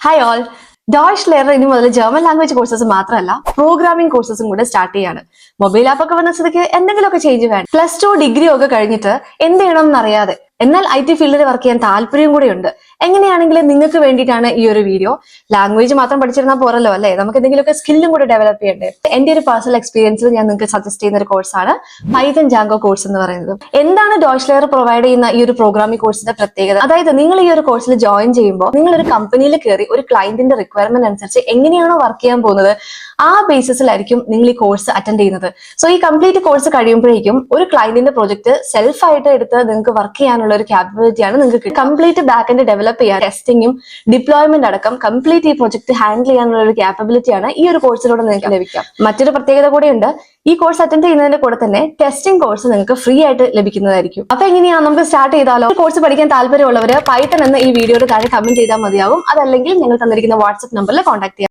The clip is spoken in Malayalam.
Hi all. ഡോഷ് ലെയർ ഇനി മുതൽ ജർമ്മൻ ലാംഗ്വേജ് കോഴ്സസ് മാത്രമല്ല പ്രോഗ്രാമിംഗ് കോഴ്സസും കൂടെ സ്റ്റാർട്ട് ചെയ്യാണ്. മൊബൈൽ ആപ്പ് ഒക്കെ വന്ന സ്ഥിതിക്ക് എന്തെങ്കിലുമൊക്കെ ചേഞ്ച് വേണം. +2 ഡിഗ്രി ഒക്കെ കഴിഞ്ഞിട്ട് എന്ത് ചെയ്യണം എന്നറിയാതെ എന്നാൽ IT ഫീൽഡിൽ വർക്ക് ചെയ്യാൻ താല്പര്യം കൂടെ ഉണ്ട്. എങ്ങനെയാണെങ്കിലും നിങ്ങൾക്ക് വേണ്ടിയിട്ടാണ് ഈ ഒരു വീഡിയോ. ലാംഗ്വേജ് മാത്രം പഠിച്ചിരുന്നാൽ പോരല്ലോ അല്ലേ, നമുക്ക് എന്തെങ്കിലുമൊക്കെ സ്കില്ലും കൂടെ ഡെവലപ്പ് ചെയ്യണ്ടേ. എന്റെ ഒരു പേഴ്സണൽ എക്സ്പീരിയൻസിൽ ഞാൻ നിങ്ങൾക്ക് സജസ്റ്റ് ചെയ്യുന്ന ഒരു കോഴ്സാണ് പൈത്തൺ ജാങ്കോ കോഴ്സ് എന്ന് പറയുന്നത്. എന്താണ് ഡോഷ് ലെയർ പ്രൊവൈഡ് ചെയ്യുന്ന ഈ ഒരു പ്രോഗ്രാമിംഗ് കോഴ്സിന്റെ പ്രത്യേകത? അതായത് നിങ്ങൾ ഈ ഒരു കോഴ്സിൽ ജോയിൻ ചെയ്യുമ്പോൾ നിങ്ങൾ ഒരു കമ്പനിയിൽ കയറി ഒരു ക്ലയന്റിന്റെ റിക്വയർമെന്റ് അനുസരിച്ച് എങ്ങനെയാണോ വർക്ക് ചെയ്യാൻ പോകുന്നത് ആ ബേസിസിലായിരിക്കും നിങ്ങൾ ഈ കോഴ്സ് അറ്റൻഡ് ചെയ്യുന്നത്. സോ ഈ കംപ്ലീറ്റ് കോഴ്സ് കഴിയുമ്പോഴേക്കും ഒരു ക്ലയന്റിന്റെ പ്രോജക്ട് സെൽഫ് ആയിട്ട് എടുത്ത് നിങ്ങൾക്ക് വർക്ക് ചെയ്യാനുള്ള ഒരു ക്യാപ്പബിലിറ്റിയാണ് നിങ്ങൾക്ക് കംപ്ലീറ്റ് ബാക്ക് എൻഡ് ഡെവലപ്പ് ചെയ്യാൻ, ടെസ്റ്റിംഗും ഡിപ്ലോയ്മെന്റ് അടക്കം കംപ്ലീറ്റ് ഈ പ്രോജക്ട് ഹാൻഡിൽ ചെയ്യാനുള്ള ഒരു ക്യാപ്പബിലിറ്റിയാണ് ഈ ഒരു കോഴ്സിലൂടെ നിങ്ങൾക്ക് ലഭിക്കുക. മറ്റൊരു പ്രത്യേകത കൂടിയുണ്ട്, ഈ കോഴ്സ് അറ്റൻഡ് ചെയ്യുന്നതിന്റെ കൂടെ തന്നെ ടെസ്റ്റിംഗ് കോഴ്സ് നിങ്ങൾക്ക് ഫ്രീ ആയിട്ട് ലഭിക്കുന്നതായിരിക്കും. അപ്പൊ എങ്ങനെയാ, നമുക്ക് സ്റ്റാർട്ട് ചെയ്താലോ? കോഴ്സ് പഠിക്കാൻ താല്പര്യമുള്ളവര് പൈത്തൺ എന്ന ഈ വീഡിയോയുടെ താഴെ കമന്റ് ചെയ്താൽ മതിയാവും. അതല്ലെങ്കിൽ ഞങ്ങൾ തന്നിരിക്കുന്ന വാട്സ്ആപ്പ് നമ്പറിൽ കോൺടാക്ട് ചെയ്യാം.